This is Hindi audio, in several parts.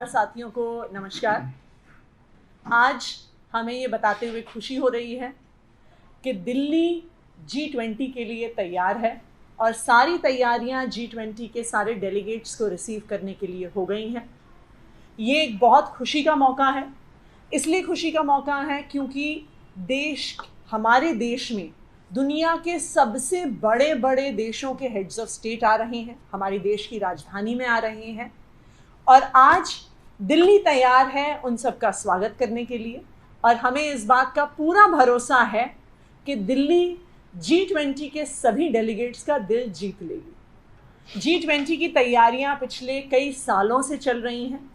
साथियों को नमस्कार। आज हमें ये बताते हुए खुशी हो रही है कि दिल्ली G20 के लिए तैयार है और सारी तैयारियां G20 के सारे डेलीगेट्स को रिसीव करने के लिए हो गई हैं। ये एक बहुत खुशी का मौका है। इसलिए खुशी का मौका है क्योंकि हमारे देश में दुनिया के सबसे बड़े बड़े देशों के हेड्स ऑफ स्टेट आ रहे हैं, हमारे देश की राजधानी में आ रहे हैं और आज दिल्ली तैयार है उन सबका स्वागत करने के लिए। और हमें इस बात का पूरा भरोसा है कि दिल्ली G20 के सभी डेलीगेट्स का दिल जीत लेगी। G20 की तैयारियां पिछले कई सालों से चल रही हैं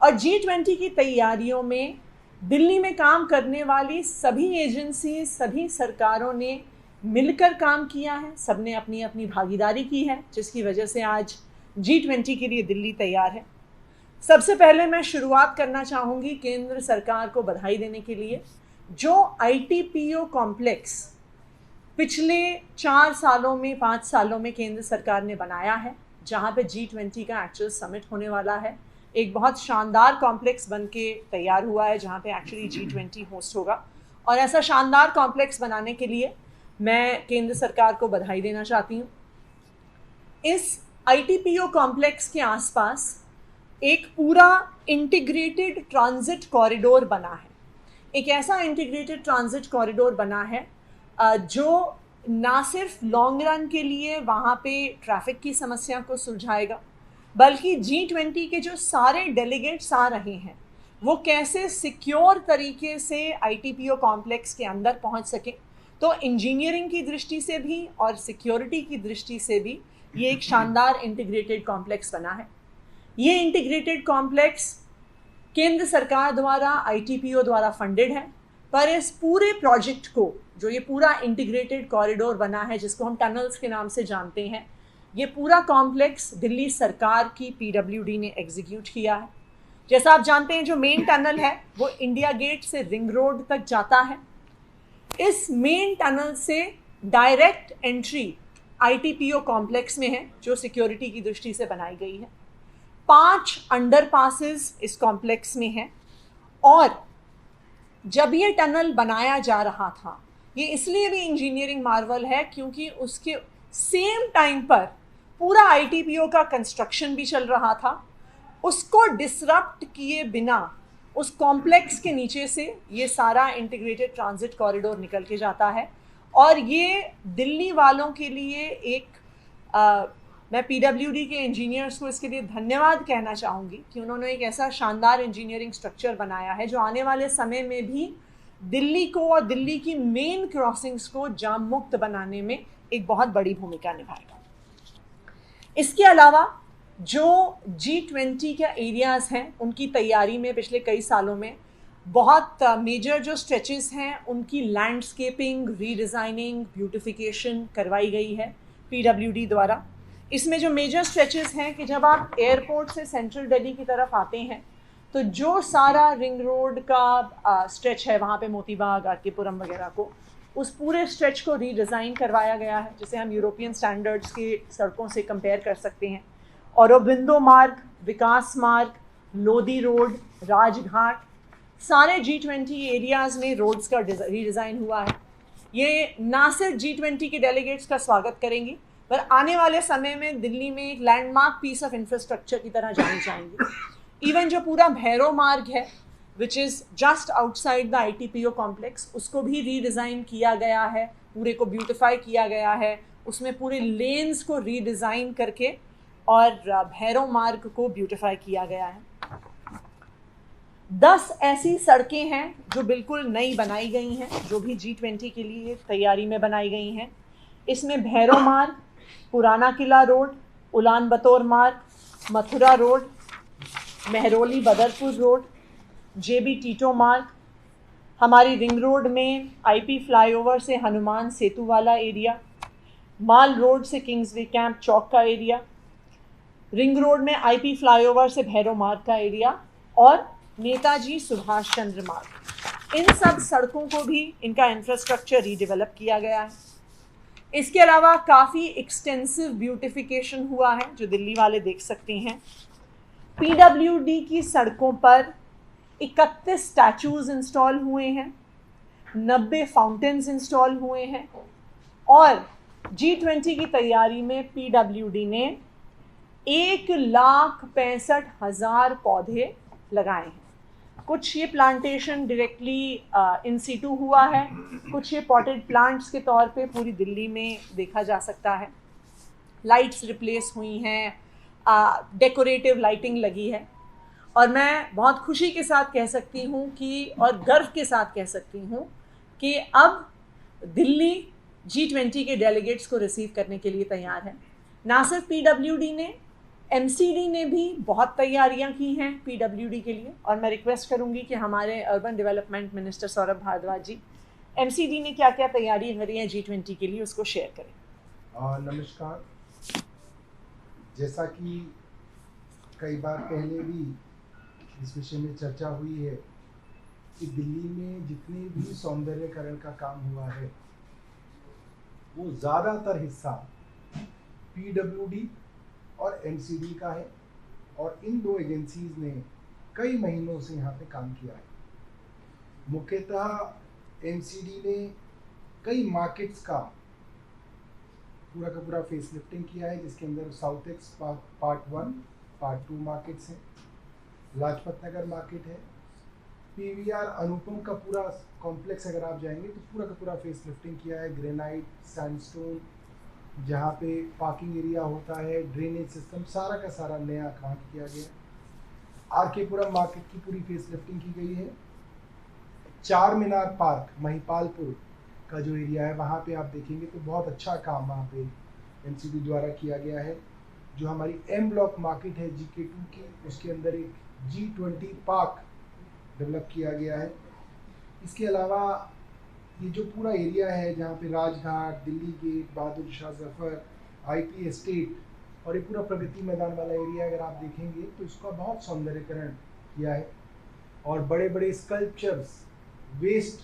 और G20 की तैयारियों में दिल्ली में काम करने वाली सभी एजेंसी, सभी सरकारों ने मिलकर काम किया है, सबने अपनी अपनी भागीदारी की है, जिसकी वजह से आज G20 के लिए दिल्ली तैयार है। सबसे पहले मैं शुरुआत करना चाहूँगी केंद्र सरकार को बधाई देने के लिए, जो ITPO कॉम्प्लेक्स पिछले 4 सालों में 5 सालों में केंद्र सरकार ने बनाया है, जहाँ पे G20 का एक्चुअल समिट होने वाला है। एक बहुत शानदार कॉम्प्लेक्स बन के तैयार हुआ है जहाँ पे एक्चुअली G20 होस्ट होगा और ऐसा शानदार कॉम्प्लेक्स बनाने के लिए मैं केंद्र सरकार को बधाई देना चाहती हूँ। इस ITPO कॉम्प्लेक्स के आसपास एक पूरा इंटीग्रेटेड ट्रांजिट कॉरिडोर बना है। एक ऐसा इंटीग्रेटेड ट्रांजिट कॉरिडोर बना है जो ना सिर्फ लॉन्ग रन के लिए वहाँ पे ट्रैफिक की समस्या को सुलझाएगा, बल्कि G20 के जो सारे डेलीगेट्स आ रहे हैं वो कैसे सिक्योर तरीके से ITPO कॉम्प्लेक्स के अंदर पहुँच सकें। तो इंजीनियरिंग की दृष्टि से भी और सिक्योरिटी की दृष्टि से भी ये एक शानदार इंटीग्रेटेड कॉम्प्लेक्स बना है। ये इंटीग्रेटेड कॉम्प्लेक्स केंद्र सरकार द्वारा ITPO द्वारा फंडेड है, पर इस पूरे प्रोजेक्ट को, जो ये पूरा इंटीग्रेटेड कॉरिडोर बना है जिसको हम टनल्स के नाम से जानते हैं, ये पूरा कॉम्प्लेक्स दिल्ली सरकार की PWD ने एग्जीक्यूट किया है। जैसा आप जानते हैं, जो मेन टनल है वो इंडिया गेट से रिंग रोड तक जाता है। इस मेन टनल से डायरेक्ट एंट्री ITPO कॉम्प्लेक्स में है, जो सिक्योरिटी की दृष्टि से बनाई गई है। 5 अंडरपासेस इस कॉम्प्लेक्स में हैं और जब ये टनल बनाया जा रहा था, ये इसलिए भी इंजीनियरिंग मार्वल है क्योंकि उसके सेम टाइम पर पूरा ITPO का कंस्ट्रक्शन भी चल रहा था। उसको डिसरप्ट किए बिना उस कॉम्प्लेक्स के नीचे से ये सारा इंटीग्रेटेड ट्रांजिट कॉरिडोर निकल के जाता है और ये दिल्ली वालों के लिए एक मैं PWD के इंजीनियर्स को इसके लिए धन्यवाद कहना चाहूँगी कि उन्होंने एक ऐसा शानदार इंजीनियरिंग स्ट्रक्चर बनाया है जो आने वाले समय में भी दिल्ली को और दिल्ली की मेन क्रॉसिंग्स को जाम मुक्त बनाने में एक बहुत बड़ी भूमिका निभाएगा। इसके अलावा जो G20 के एरियाज़ हैं उनकी तैयारी में पिछले कई सालों में बहुत मेजर जो स्ट्रेचेस हैं उनकी लैंडस्केपिंग, रीडिज़ाइनिंग, ब्यूटिफिकेशन करवाई गई है PWD द्वारा। इसमें जो मेजर स्ट्रेचेस हैं कि जब आप एयरपोर्ट से सेंट्रल दिल्ली की तरफ आते हैं तो जो सारा रिंग रोड का स्ट्रेच है, वहाँ पे मोती बाग, RK-पुरम वगैरह को, उस पूरे स्ट्रेच को रीडिज़ाइन करवाया गया है, जिसे हम यूरोपियन स्टैंडर्ड्स के सड़कों से कंपेयर कर सकते हैं। औरोबिंदो मार्ग, विकास मार्ग, लोधी रोड, राजघाट, सारे G20 एरियाज़ में रोड्स का रीडिज़ाइन हुआ है। ये ना सिर्फ G20 के डेलीगेट्स का स्वागत करेंगी, पर आने वाले समय में दिल्ली में एक लैंडमार्क पीस ऑफ इंफ्रास्ट्रक्चर की तरह जानी जाएंगी। इवन जो पूरा भैरव मार्ग है, which is just outside the ITPO complex, उसको भी रीडिज़ाइन किया गया है, पूरे को ब्यूटिफाई किया गया है, उसमें पूरे लेन्स को रीडिज़ाइन करके और भैरव मार्ग को ब्यूटिफाई किया गया है। 10 ऐसी सड़कें हैं जो बिल्कुल नई बनाई गई हैं, जो भी G20 के लिए तैयारी में बनाई गई हैं। इसमें भैरव मार्ग, पुराना किला रोड, उलान बतौर मार्ग, Mathura road, Mehrauli Badarpur road, JB टीटो मार्ग, हमारी रिंग रोड में IP फ्लाईओवर से हनुमान सेतु वाला एरिया, माल रोड से किंग्सवे कैंप चौक का एरिया, रिंग रोड में IP फ्लाईओवर से भैरव मार्ग का एरिया और नेताजी सुभाष चंद्र मार्ग। इन सब सड़कों को भी इनका इंफ्रास्ट्रक्चर रीडेवलप किया गया है। इसके अलावा काफ़ी एक्सटेंसिव ब्यूटिफिकेशन हुआ है जो दिल्ली वाले देख सकते हैं। पीडब्ल्यूडी की सड़कों पर 31 स्टैचूज इंस्टॉल हुए हैं, 90 फाउंटेन्स इंस्टॉल हुए हैं और G20 की तैयारी में पीडब्ल्यूडी ने 1,65,000 पौधे लगाए हैं। कुछ ये प्लांटेशन डायरेक्टली इन सीटू हुआ है, कुछ ये पॉटेड प्लांट्स के तौर पे पूरी दिल्ली में देखा जा सकता है। लाइट्स रिप्लेस हुई हैं, डेकोरेटिव लाइटिंग लगी है और मैं बहुत खुशी के साथ कह सकती हूँ कि और गर्व के साथ कह सकती हूँ कि अब दिल्ली G20 के डेलीगेट्स को रिसीव करने के लिए तैयार है। ना सिर्फ पीडब्ल्यूडी ने, एमसीडी ने भी बहुत तैयारियां की हैं पीडब्ल्यूडी के लिए और मैं रिक्वेस्ट करूंगी कि हमारे urban development minister Saurabh Bhardwaj ji MCD ने क्या क्या तैयारी करी है G20 के लिए उसको शेयर करें। नमस्कार। जैसा कि कई बार पहले भी इस विषय में चर्चा हुई है कि दिल्ली में जितने भी सौंदर्यकरण का काम हुआ है वो ज़्यादातर हिस्सा पीडब्ल्यूडी और एमसीडी का है और इन दो एजेंसीज ने कई महीनों से यहाँ पे काम किया है। मुख्यतः एमसीडी ने कई मार्केट्स का पूरा फेसलिफ्टिंग किया है, जिसके अंदर south x part 1 part 2 markets हैं, लाजपत नगर मार्केट है, पीवीआर अनुपम का पूरा कॉम्प्लेक्स अगर आप जाएंगे तो पूरा फेसलिफ्टिंग किया है, ग्रेनाइट, सैंडस्टोन, जहाँ पे पार्किंग एरिया होता है, ड्रेनेज सिस्टम सारा का सारा नया काम किया गया है। आरकेपुरम मार्केट की पूरी फेसलिफ्टिंग की गई है। चार मीनार पार्क महिपालपुर का जो एरिया है वहाँ पे आप देखेंगे तो बहुत अच्छा काम वहाँ पे एमसीडी द्वारा किया गया है। जो हमारी एम ब्लॉक मार्केट है GK2 की, उसके अंदर एक G20 पार्क डेवलप किया गया है। इसके अलावा ये जो पूरा एरिया है जहाँ पे Rajghat, Delhi gate, Bahadur Shah Zafar, IP estate और ये पूरा प्रगति मैदान वाला एरिया अगर आप देखेंगे तो इसका बहुत सौंदर्यकरण किया है और बड़े बड़े स्कल्पचर्स, वेस्ट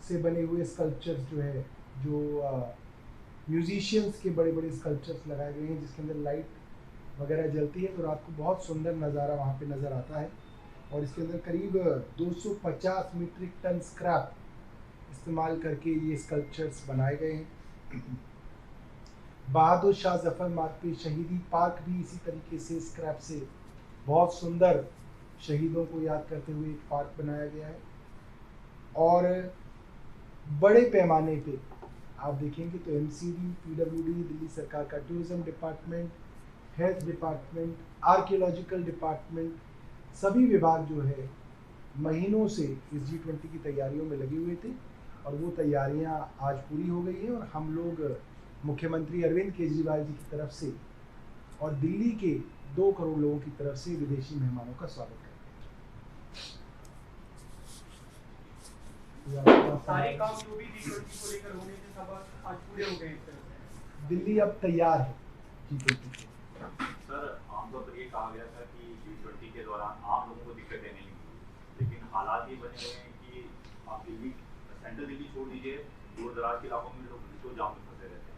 से बने हुए स्कल्पचर्स जो है, जो म्यूजिशियंस के बड़े बड़े स्कल्पचर्स लगाए गए हैं जिसके अंदर लाइट वगैरह जलती है तो रात को बहुत सुंदर नज़ारा वहाँ पे नज़र आता है। और इसके अंदर करीब 250 मीट्रिक टन स्क्रैप इस्तेमाल करके ये स्कल्पचर्स बनाए गए हैं। बहादुर शाह जफर मार्ग पे शहीदी पार्क भी इसी तरीके से स्क्रैप से बहुत सुंदर शहीदों को याद करते हुए एक पार्क बनाया गया है। और बड़े पैमाने पे आप देखेंगे तो एमसीडी, पीडब्ल्यूडी, दिल्ली सरकार का tourism department, health department, archaeological department, सभी विभाग जो है महीनों से इस G20 की तैयारियों में लगे हुए थे और वो तैयारियां आज पूरी हो गई हैं और हम लोग मुख्यमंत्री अरविंद केजरीवाल जी की तरफ से और दिल्ली के 2 करोड़ लोगों की तरफ से विदेशी मेहमानों का स्वागत करते हैं। सारे काम जो भी G20 को लेकर होने थे सब आज पूरे हो गए। दिल्ली अब तैयार है G20 के। सर, आमतौर पर ये कहा गया था कि G20 के दौरान आम लोगों को दिक्कतें नहीं होंगी, लेकिन हालात ये बने हुए हैं कि आप दिल्ली, सेंट्रल दिल्ली छोड़ दीजिए, दूर दराज के इलाकों में लोग तो जाम में फंसे रहते हैं।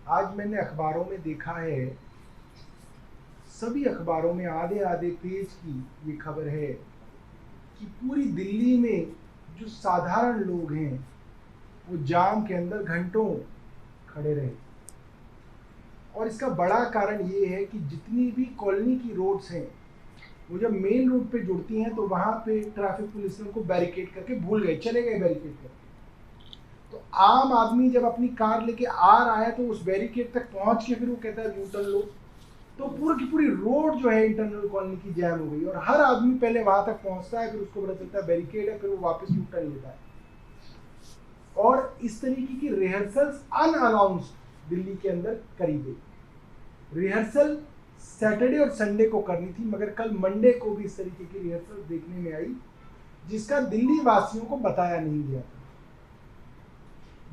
आज मैंने अखबारों में देखा है, सभी अखबारों में आधे पेज की ये खबर है कि पूरी दिल्ली में जो साधारण लोग हैं वो जाम के अंदर घंटों खड़े रहे। और इसका बड़ा कारण ये है कि जितनी भी कॉलोनी की रोड्स हैं वो जब मेन रोड पे जुड़ती हैं तो वहाँ पे ट्रैफिक पुलिस ने उनको बैरिकेड करके भूल गए, चले गए बैरिकेड करके। तो आम आदमी जब अपनी कार लेके आ रहा है तो उस बैरिकेड तक पहुँच के फिर वो कहता है यू टर्न लो, तो पूरी की पूरी रोड जो है इंटरनल कॉलोनी की जैम हो गई और हर आदमी पहले वहाँ तक पहुँचता है, फिर उसको पता चलता है बैरिकेड है, फिर वो वापस यू टर्न लेता है। और इस तरीके की रिहर्सल्स अनअनाउंस्ड दिल्ली के अंदर करी गई। रिहर्सल सैटरडे और संडे को करनी थी, मगर कल मंडे को भी इस तरीके की रिहर्सल देखने में आई जिसका दिल्ली वासियों को बताया नहीं गया था।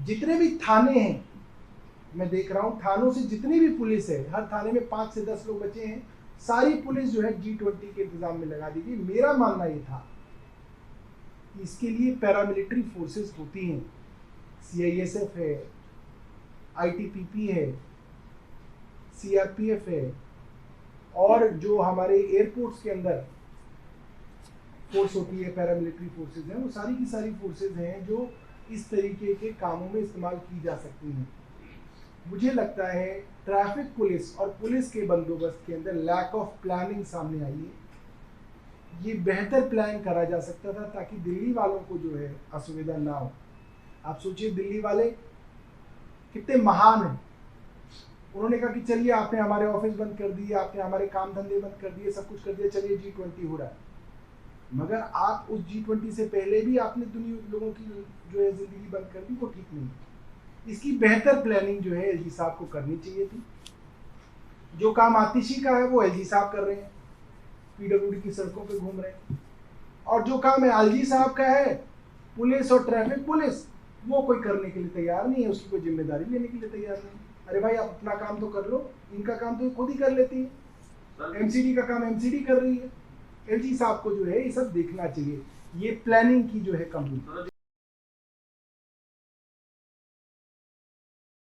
जितने भी थाने हैं, मैं देख रहा हूँ थानों से जितनी भी पुलिस है, हर थाने में 5 से 10 लोग बचे हैं, सारी पुलिस जो है G20 के इंतजाम में लगा दी गई। मेरा मानना ये था कि इसके लिए पैरामिलिट्री फोर्सेस होती हैं, CISF है, ITPP है, CRPF है, और जो हमारे एयरपोर्ट्स के अंदर फोर्स होती है, पैरामिलिट्री फोर्सेज हैं, वो सारी की सारी फोर्सेज हैं जो इस तरीके के कामों में इस्तेमाल की जा सकती हैं। मुझे लगता है ट्रैफिक पुलिस और पुलिस के बंदोबस्त के अंदर लैक ऑफ प्लानिंग सामने आई है। ये बेहतर प्लान करा जा सकता था ताकि दिल्ली वालों को जो है असुविधा ना हो। आप सोचिए दिल्ली वाले कितने महान हैं। उन्होंने कहा कि चलिए आपने हमारे ऑफिस बंद कर दिए, आपने हमारे काम धंधे बंद कर दिए, सब कुछ कर दिया, चलिए G20 हो रहा है। मगर आप उस G20 से पहले भी आपने दुनिया लोगों की जो है जिंदगी बंद कर दी, वो ठीक नहीं। इसकी बेहतर प्लानिंग जो है एलजी साहब को करनी चाहिए थी। जो काम आतिशी का है वो एलजी साहब कर रहे हैं, पीडब्ल्यूडी की सड़कों पे घूम रहे हैं। और जो काम है एलजी साहब का है, पुलिस और ट्रैफिक पुलिस, वो कोई करने के लिए तैयार नहीं है, उसकी कोई जिम्मेदारी लेने के लिए तैयार नहीं। अरे भाई आप अपना काम तो कर लो, इनका काम तो ये खुद ही कर लेती है। एमसीडी का काम एमसीडी कर रही है। एलजी साहब को जो है ये सब देखना चाहिए, ये प्लानिंग की जो है कमी।